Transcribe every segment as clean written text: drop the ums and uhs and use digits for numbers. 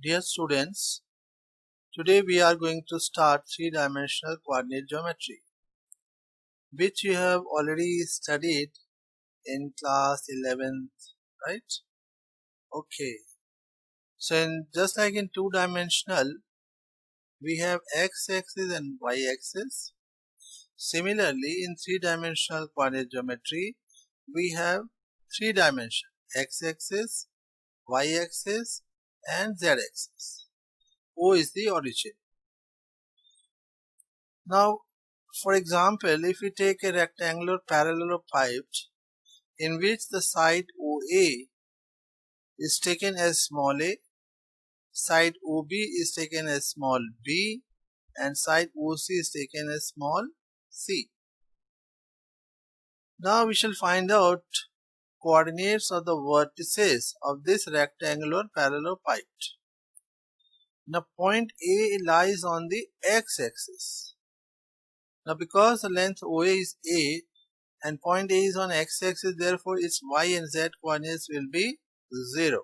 Dear students, today we are going to start three-dimensional coordinate geometry, which you have already studied in class 11th, right? Okay, so just like in two-dimensional, we have x-axis and y-axis. Similarly, in three-dimensional coordinate geometry, we have three dimensions: x-axis, y-axis, and z-axis. O is the origin. Now, for example, if we take a rectangular parallelepiped in which the side OA is taken as small a, side OB is taken as small b, and side OC is taken as small c. Now we shall find out coordinates of the vertices of this rectangular parallelepiped. Now point A lies on the x-axis. Now because the length OA is A and point A is on x-axis, therefore its y and z coordinates will be 0.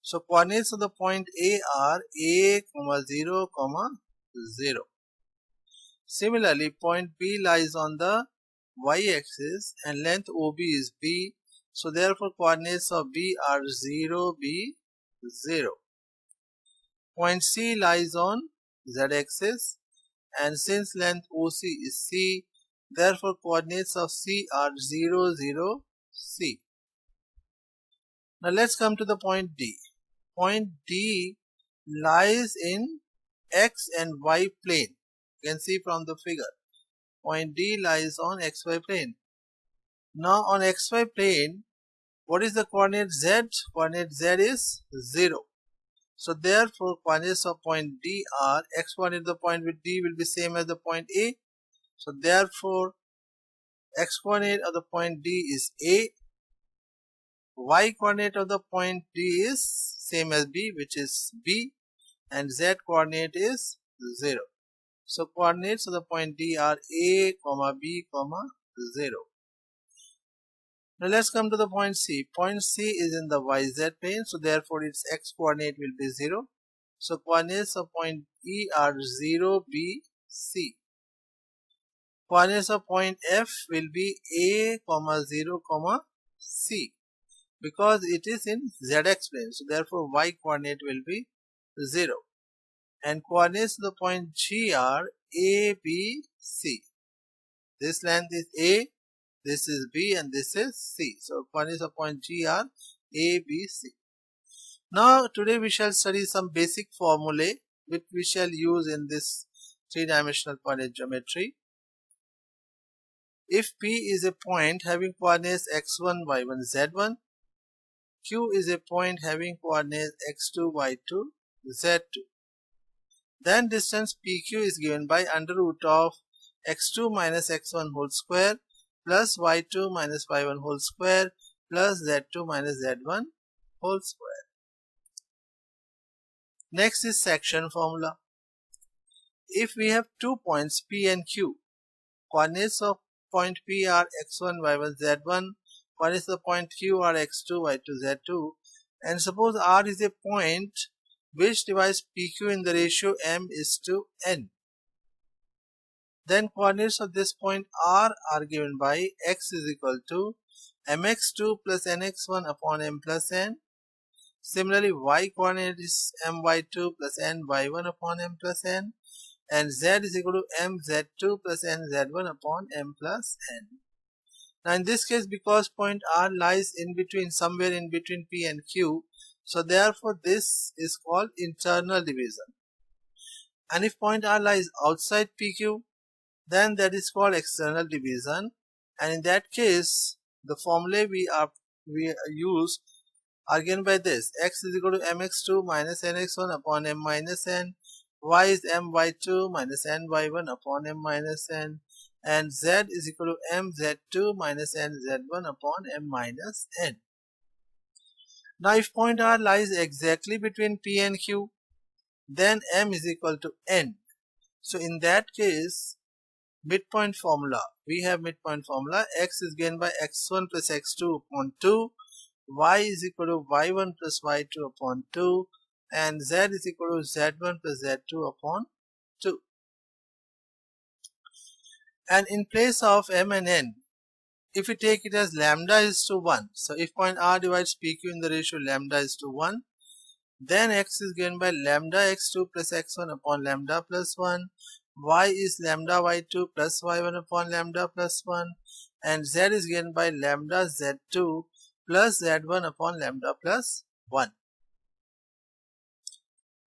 So coordinates of the point A are a, 0, 0. Similarly, point B lies on the y-axis and length OB is B. So therefore coordinates of B are 0, B, 0. Point C lies on z-axis, and since length OC is C, therefore coordinates of C are 0, 0, C. Now let's come to the point D. Point D lies in x and y plane. You can see from the figure. Point D lies on xy plane. Now on xy plane, what is the coordinate z? Coordinate z is 0. So therefore coordinates of point D are x coordinate of the point with D will be same as the point A. So therefore x coordinate of the point D is A. Y coordinate of the point D is same as B, which is B, and Z coordinate is 0. So coordinates of the point D are A, B, 0. Now let's come to the point C. Point C is in the YZ plane, so therefore its x coordinate will be 0. So coordinates of point E are 0, B, C. Coordinates of point F will be A, 0, C, because it is in ZX plane. So therefore y coordinate will be 0. And coordinates of the point G are A, B, C. This length is A, this is B, and this is C. So coordinates of point G are A, B, C. Now today we shall study some basic formulae which we shall use in this three-dimensional coordinate geometry. If P is a point having coordinates x1, y1, z1, Q is a point having coordinates x2, y2, z2, then distance PQ is given by under root of x2 minus x1 whole square plus y2 minus y1 whole square plus z2 minus z1 whole square. Next is section formula. If we have 2 points P and Q, coordinates of point P are x1, y1, z1, coordinates of point Q are x2, y2, z2, and suppose R is a point which divides PQ in the ratio m is to n. Then coordinates of this point R are given by x is equal to mx2 plus nx1 upon m plus n. Similarly, y coordinate is my2 plus ny1 upon m plus n, and z is equal to mz2 plus nz1 upon m plus n. Now in this case, because point R lies in between, somewhere in between P and Q, so therefore this is called internal division. And if point R lies outside PQ, then that is called external division. And in that case, the formulae we use are given by this: x is equal to mx2 minus nx1 upon m minus n, y is my2 minus ny1 upon m minus n, and z is equal to mz2 minus nz1 upon m minus n. Now if point R lies exactly between P and Q, then m is equal to n. So in that case, midpoint formula, we have midpoint formula: x is given by x1 plus x2 upon 2, y is equal to y1 plus y2 upon 2, and z is equal to z1 plus z2 upon 2. And in place of m and n, if we take it as lambda is to 1, so if point R divides PQ in the ratio lambda is to 1, then x is given by lambda x2 plus x1 upon lambda plus 1, y is lambda y2 plus y1 upon lambda plus 1, and z is given by lambda z2 plus z1 upon lambda plus 1.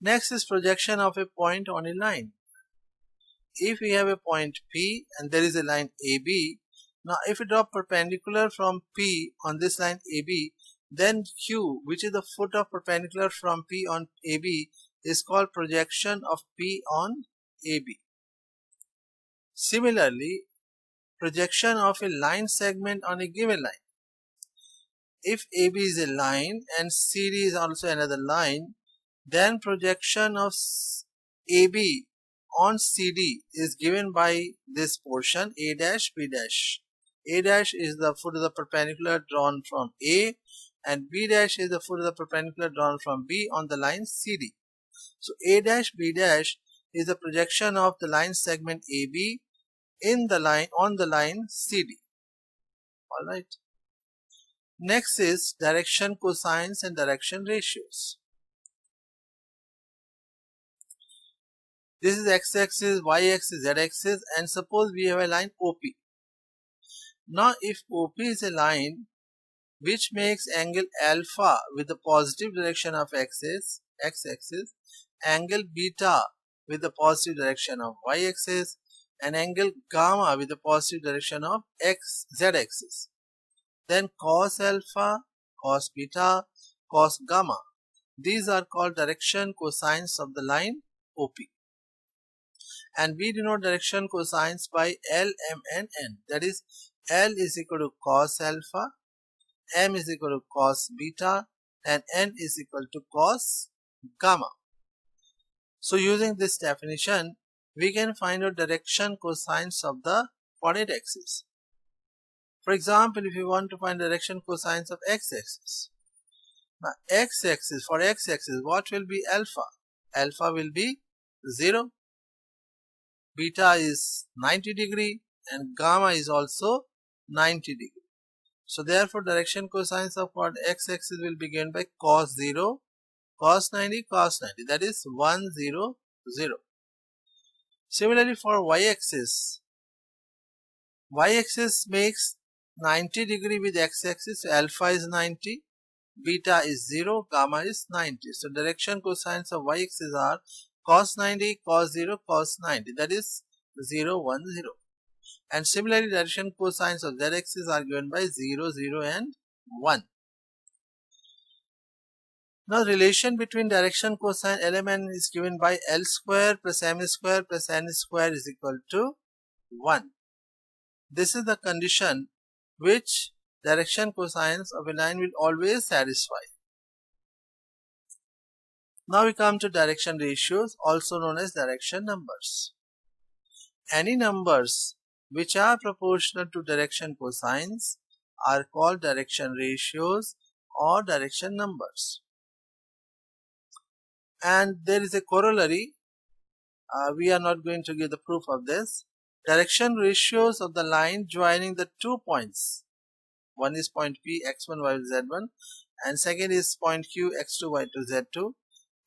Next is projection of a point on a line. If we have a point P and there is a line AB, now if we draw perpendicular from P on this line AB, then Q, which is the foot of perpendicular from P on AB, is called projection of P on AB. Similarly, projection of a line segment on a given line. If AB is a line and CD is also another line, then projection of AB on CD is given by this portion A dash B dash. A dash is the foot of the perpendicular drawn from A, and B dash is the foot of the perpendicular drawn from B on the line CD. So A dash B dash is the projection of the line segment AB in the line on the line CD. Alright. Next is direction cosines and direction ratios. This is x-axis, y-axis, z-axis, and suppose we have a line OP. Now if OP is a line which makes angle alpha with the positive direction of x-axis, angle beta with the positive direction of y-axis, and angle gamma with the positive direction of z-axis, then cos alpha, cos beta, cos gamma, these are called direction cosines of the line OP. And we denote direction cosines by L, M and N. That is, L is equal to cos alpha, M is equal to cos beta, and N is equal to cos gamma. So using this definition, we can find out direction cosines of the coordinate axis. For example, if you want to find direction cosines of x-axis. Now x-axis, for x-axis, what will be alpha? Alpha will be 0. Beta is 90 degree and gamma is also 90 degree. So therefore direction cosines of x-axis will be given by cos 0, cos 90, cos 90, that is 1, 0, 0. Similarly for y-axis makes 90 degree with x-axis, so alpha is 90, beta is 0, gamma is 90. So direction cosines of y-axis are cos 90, cos 0, cos 90, that is 0, 1, 0. And similarly direction cosines of z-axis are given by 0, 0 and 1. Now relation between direction cosine element is given by L square plus M square plus N square is equal to 1. This is the condition which direction cosines of a line will always satisfy. Now we come to direction ratios, also known as direction numbers. Any numbers which are proportional to direction cosines are called direction ratios or direction numbers. And there is a corollary. We are not going to give the proof of this. Direction ratios of the line joining the 2 points. One is point P, x1, y, z1, and second is point Q, x2, y2, z2.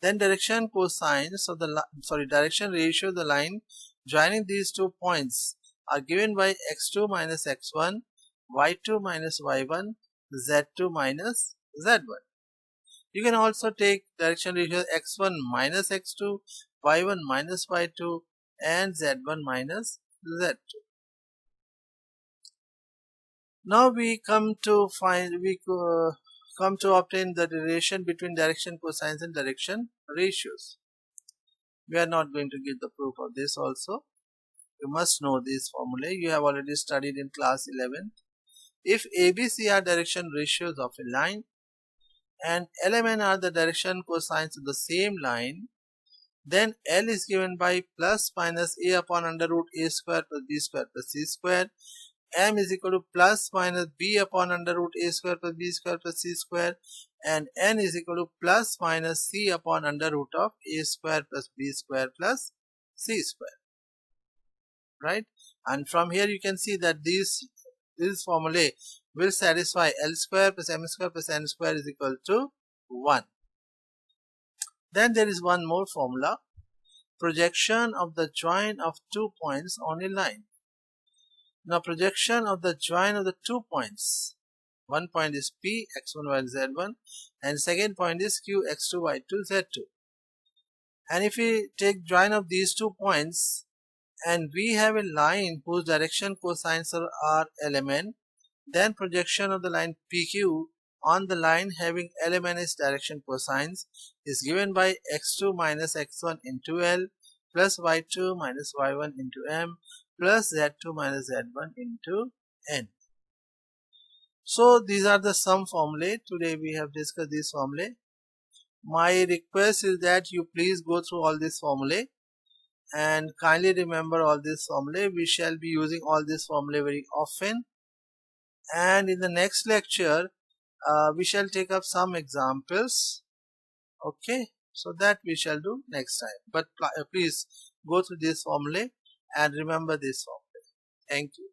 Then direction cosines of the direction ratio of the line joining these 2 points are given by x2 minus x1, y2 minus y1, z2 minus z1. You can also take direction ratio x1 minus x2, y1 minus y2, and z1 minus z2. Now we come to obtain the relation between direction cosines and direction ratios. We are not going to give the proof of this also. You must know this formula. You have already studied in class 11. If ABC are direction ratios of a line and LMN are the direction cosines of the same line, then L is given by plus minus A upon under root A square plus B square plus C square. M is equal to plus minus B upon under root A square plus B square plus C square. and n is equal to plus minus c upon under root of a square plus b square plus c square, right? And from here you can see that these formulae will satisfy L square plus m square plus n square is equal to 1. Then there is one more formula, projection of the join of 2 points on a line. Now projection of the join of the 2 points, one point is P x1 y z1 and second point is Q x2 y2 z2. And if we take join of these 2 points and we have a line whose direction cosines are element, then projection of the line PQ on the line having LMNH direction cosines is given by x2 minus x1 into L plus y2 minus y1 into M plus z2 minus z1 into N. So these are the sum formulae. Today we have discussed these formulae. My request is that you please go through all these formulae and kindly remember all these formulae. We shall be using all these formulae very often, and in the next lecture we shall take up some examples. Okay, so that we shall do next time, but please go through this formulae and remember this formulae. Thank you.